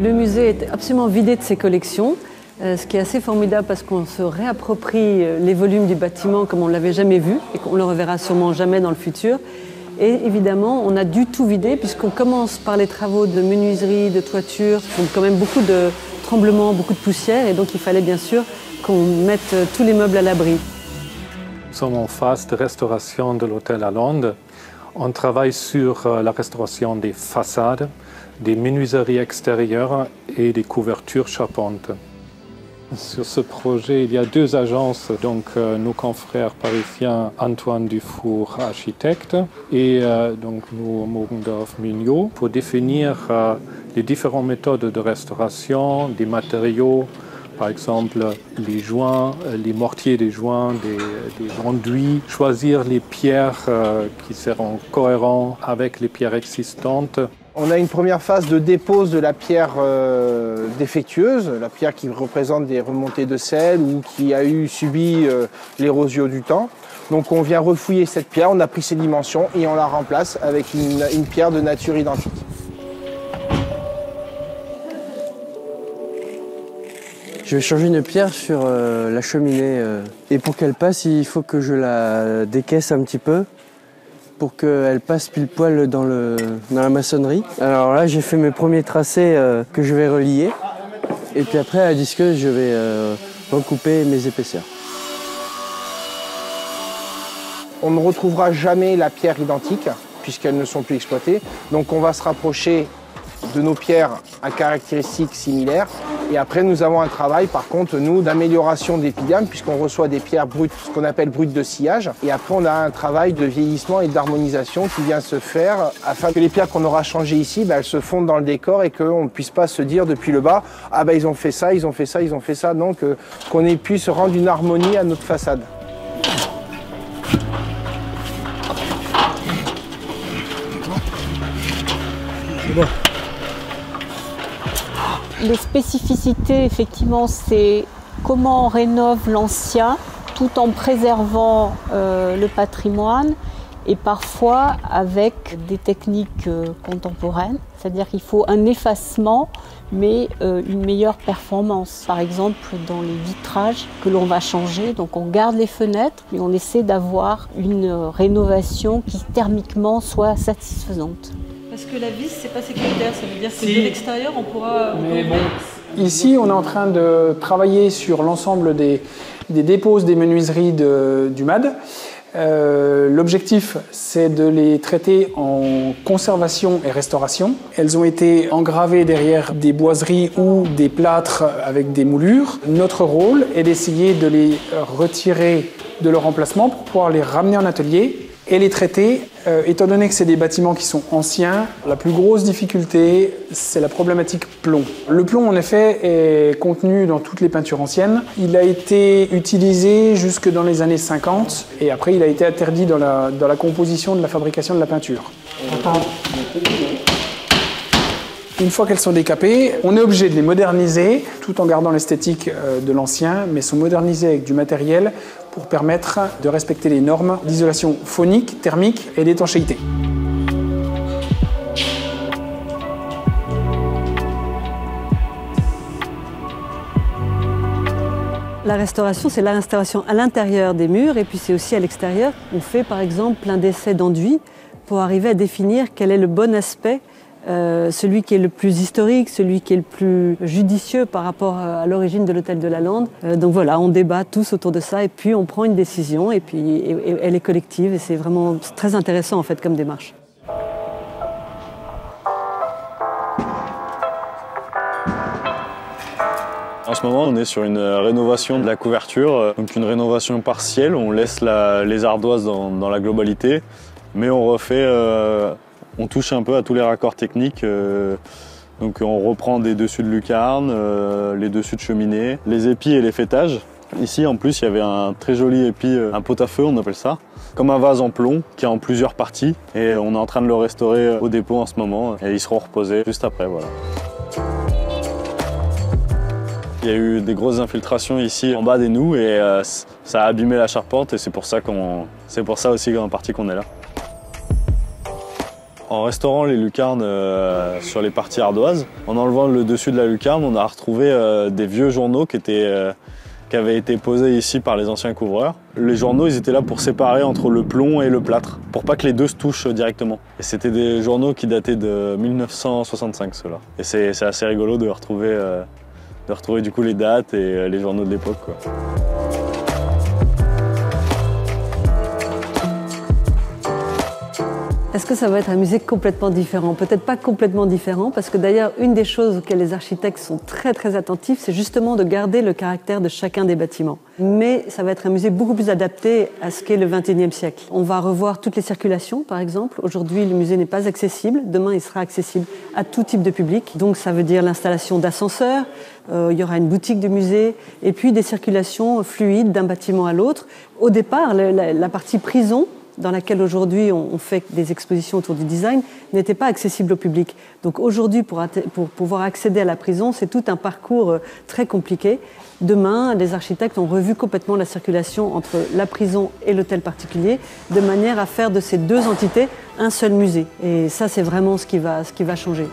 Le musée est absolument vidé de ses collections, ce qui est assez formidable parce qu'on se réapproprie les volumes du bâtiment comme on ne l'avait jamais vu et qu'on ne le reverra sûrement jamais dans le futur. Et évidemment, on a du tout vidé puisqu'on commence par les travaux de menuiserie, de toiture. Donc quand même beaucoup de tremblements, beaucoup de poussière et donc il fallait bien sûr qu'on mette tous les meubles à l'abri. Nous sommes en phase de restauration de l'hôtel Lalande. On travaille sur la restauration des façades, des menuiseries extérieures et des couvertures charpentes. Sur ce projet, il y a deux agences, donc nos confrères parisiens Antoine Dufour, architecte, et donc nous, Mogendorf Mignot, pour définir les différentes méthodes de restauration, des matériaux, par exemple les joints, les mortiers des joints, des enduits, choisir les pierres qui seront cohérentes avec les pierres existantes. On a une première phase de dépose de la pierre défectueuse, la pierre qui représente des remontées de sel ou qui a subi l'érosion du temps. Donc on vient refouiller cette pierre, on a pris ses dimensions et on la remplace avec une pierre de nature identique. Je vais changer une pierre sur la cheminée et pour qu'elle passe, il faut que je la décaisse un petit peu pour qu'elle passe pile poil dans la maçonnerie. Alors là, j'ai fait mes premiers tracés que je vais relier. Et puis après, à la disqueuse, je vais recouper mes épaisseurs. On ne retrouvera jamais la pierre identique, puisqu'elles ne sont plus exploitées. Donc on va se rapprocher de nos pierres à caractéristiques similaires. Et après, nous avons un travail, par contre, nous, d'amélioration d'épiderme, puisqu'on reçoit des pierres brutes, ce qu'on appelle brutes de sillage. Et après, on a un travail de vieillissement et d'harmonisation qui vient se faire afin que les pierres qu'on aura changées ici, elles se fondent dans le décor et qu'on ne puisse pas se dire depuis le bas, ah ben ils ont fait ça, ils ont fait ça, ils ont fait ça. Donc, qu'on puisse rendre une harmonie à notre façade. C'est bon. Les spécificités, effectivement, c'est comment on rénove l'ancien tout en préservant le patrimoine et parfois avec des techniques contemporaines. C'est-à-dire qu'il faut un effacement, mais une meilleure performance. Par exemple, dans les vitrages que l'on va changer, donc on garde les fenêtres, mais on essaie d'avoir une rénovation qui thermiquement soit satisfaisante. Parce que la vis, c'est pas sécuritaire, ça veut dire que de l'extérieur, on pourra... Mais bon, ici, on est en train de travailler sur l'ensemble des déposes des menuiseries du MAD. L'objectif, c'est de les traiter en conservation et restauration. Elles ont été engravées derrière des boiseries ou des plâtres avec des moulures. Notre rôle est d'essayer de les retirer de leur emplacement pour pouvoir les ramener en atelier et les traiter. Étant donné que c'est des bâtiments qui sont anciens, la plus grosse difficulté, c'est la problématique plomb. Le plomb, en effet, est contenu dans toutes les peintures anciennes. Il a été utilisé jusque dans les années 50 et après, il a été interdit dans la composition de la fabrication de la peinture. Une fois qu'elles sont décapées, on est obligé de les moderniser tout en gardant l'esthétique de l'ancien, mais sont modernisées avec du matériel pour permettre de respecter les normes d'isolation phonique, thermique et d'étanchéité. La restauration, c'est la restauration à l'intérieur des murs et puis c'est aussi à l'extérieur. On fait par exemple plein d'essais d'enduit pour arriver à définir quel est le bon aspect, celui qui est le plus historique, celui qui est le plus judicieux par rapport à l'origine de l'hôtel de Lalande. Donc voilà, on débat tous autour de ça et puis on prend une décision et puis elle est collective et c'est vraiment très intéressant en fait comme démarche. En ce moment, on est sur une rénovation de la couverture, donc une rénovation partielle. On laisse les ardoises dans la globalité, mais on refait, on touche un peu à tous les raccords techniques. Donc on reprend des dessus de lucarne, les dessus de cheminée, les épis et les fêtages. Ici, en plus, il y avait un très joli épi, un pot-à-feu, on appelle ça, comme un vase en plomb qui est en plusieurs parties. Et on est en train de le restaurer au dépôt en ce moment, et ils seront reposés juste après, voilà. Il y a eu des grosses infiltrations ici en bas des noues et ça a abîmé la charpente et c'est pour ça aussi en partie qu'on est là. En restaurant les lucarnes sur les parties ardoises, en enlevant le dessus de la lucarne, on a retrouvé des vieux journaux qui avaient été posés ici par les anciens couvreurs. Les journaux, ils étaient là pour séparer entre le plomb et le plâtre, pour pas que les deux se touchent directement. Et c'était des journaux qui dataient de 1965, ceux-là. Et c'est assez rigolo de retrouver du coup les dates et les journaux de l'époque, quoi. Est-ce que ça va être un musée complètement différent? Peut-être pas complètement différent, parce que d'ailleurs, une des choses auxquelles les architectes sont très attentifs, c'est justement de garder le caractère de chacun des bâtiments. Mais ça va être un musée beaucoup plus adapté à ce qu'est le XXIe siècle. On va revoir toutes les circulations, par exemple. Aujourd'hui, le musée n'est pas accessible. Demain, il sera accessible à tout type de public. Donc, ça veut dire l'installation d'ascenseurs. Il y aura une boutique de musée et puis des circulations fluides d'un bâtiment à l'autre. Au départ, la partie prison, dans laquelle aujourd'hui on fait des expositions autour du design, n'était pas accessible au public. Donc aujourd'hui, pour pouvoir accéder à la prison, c'est tout un parcours très compliqué. Demain, les architectes ont revu complètement la circulation entre la prison et l'hôtel particulier, de manière à faire de ces deux entités un seul musée. Et ça, c'est vraiment ce qui va changer.